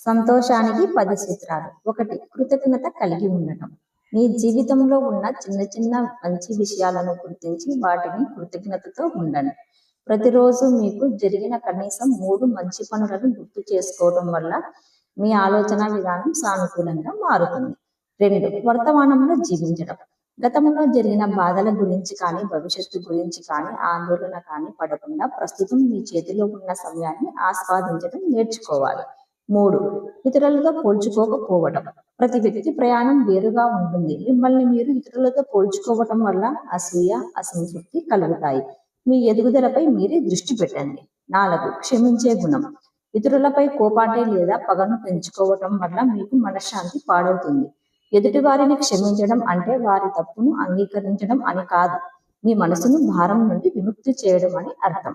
సంతోషానికి 10 సూత్రాలు. 1. కృతజ్ఞత కలిగి ఉండటం. మీ జీవితంలో ఉన్న చిన్న చిన్న మంచి విషయాలను గుర్తించి వాటిని కృతజ్ఞతతో ఉండండి. ప్రతిరోజు మీకు జరిగిన కనీసం 3 మంచి పనులను గుర్తు చేసుకోవడం వల్ల మీ ఆలోచన విధానం సానుకూలంగా మారుతుంది. 2. వర్తమానంలో జీవించడం. గతంలో జరిగిన బాధల గురించి కానీ భవిష్యత్తు గురించి కానీ ఆందోళన కానీ పడకుండా ప్రస్తుతం మీ చేతిలో ఉన్న సమయాన్ని ఆస్వాదించడం నేర్చుకోవాలి. 3. ఇతరులతో పోల్చుకోకపోవడం. ప్రతి వ్యక్తి ప్రయాణం వేరుగా ఉంటుంది. మిమ్మల్ని మీరు ఇతరులతో పోల్చుకోవటం వల్ల అసూయ, అసంతృప్తి కలుగుతాయి. మీ ఎదుగుదలపై మీరే దృష్టి పెట్టండి. 4. క్షమించే గుణం. ఇతరులపై కోపాన్ని లేదా పగను పెంచుకోవటం వల్ల మీకు మనశ్శాంతి పాడవుతుంది. ఎదుటివారిని క్షమించడం అంటే వారి తప్పును అంగీకరించడం అని కాదు, మీ మనసును భారం నుండి విముక్తి చేయడం అని అర్థం.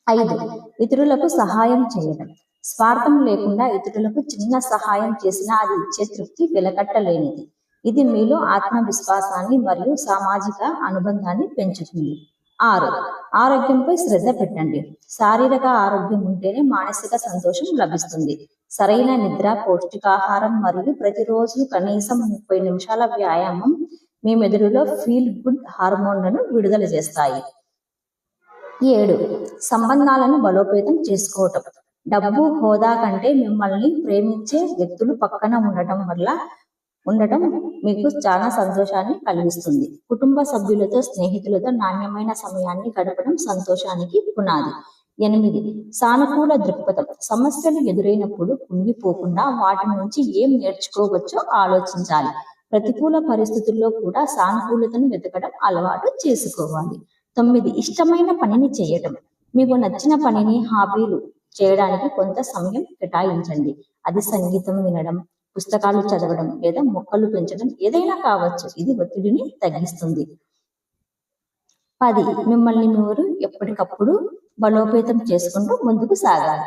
5. ఇతరులకు సహాయం చేయడం. స్వార్థం లేకుండా ఇతరులకు చిన్న సహాయం చేసినా అది ఇచ్చే తృప్తి వెలకట్టలేనిది. ఇది మీలో ఆత్మవిశ్వాసాన్ని మరియు సామాజిక అనుబంధాన్ని పెంచుతుంది. 6. ఆరోగ్యంపై శ్రద్ధ పెట్టండి. శారీరక ఆరోగ్యం ఉంటేనే మానసిక సంతోషం లభిస్తుంది. సరైన నిద్ర, పౌష్టికాహారం మరియు ప్రతిరోజు కనీసం 30 నిమిషాల వ్యాయామం మీ మెదడులో ఫీల్ గుడ్ హార్మోన్లను విడుదల చేస్తాయి. 7. సంబంధాలను బలోపేతం చేసుకోవటం. డబ్బు, హోదా కంటే మిమ్మల్ని ప్రేమించే వ్యక్తులు పక్కన ఉండటం మీకు చాలా సంతోషాన్ని కలిగిస్తుంది. కుటుంబ సభ్యులతో, స్నేహితులతో నాణ్యమైన సమయాన్ని గడపడం సంతోషానికి పునాది. 8. సానుకూల దృక్పథం. సమస్యలు ఎదురైనప్పుడు కుంగిపోకుండా వాటి నుంచి ఏం నేర్చుకోవచ్చో ఆలోచించాలి. ప్రతికూల పరిస్థితుల్లో కూడా సానుకూలతను వెతకడం అలవాటు చేసుకోవాలి. 9. ఇష్టమైన పనిని చేయటం. మీకు నచ్చిన పనిని, హాబీలు చేయడానికి కొంత సమయం కేటాయించండి. అది సంగీతం వినడం, పుస్తకాలు చదవడం లేదా మొక్కలు పెంచడం ఏదైనా కావచ్చు. ఇది ఒత్తిడిని తగ్గిస్తుంది. 10. మిమ్మల్ని మీరు ఎప్పటికప్పుడు బలోపేతం చేసుకుంటూ ముందుకు సాగాలి.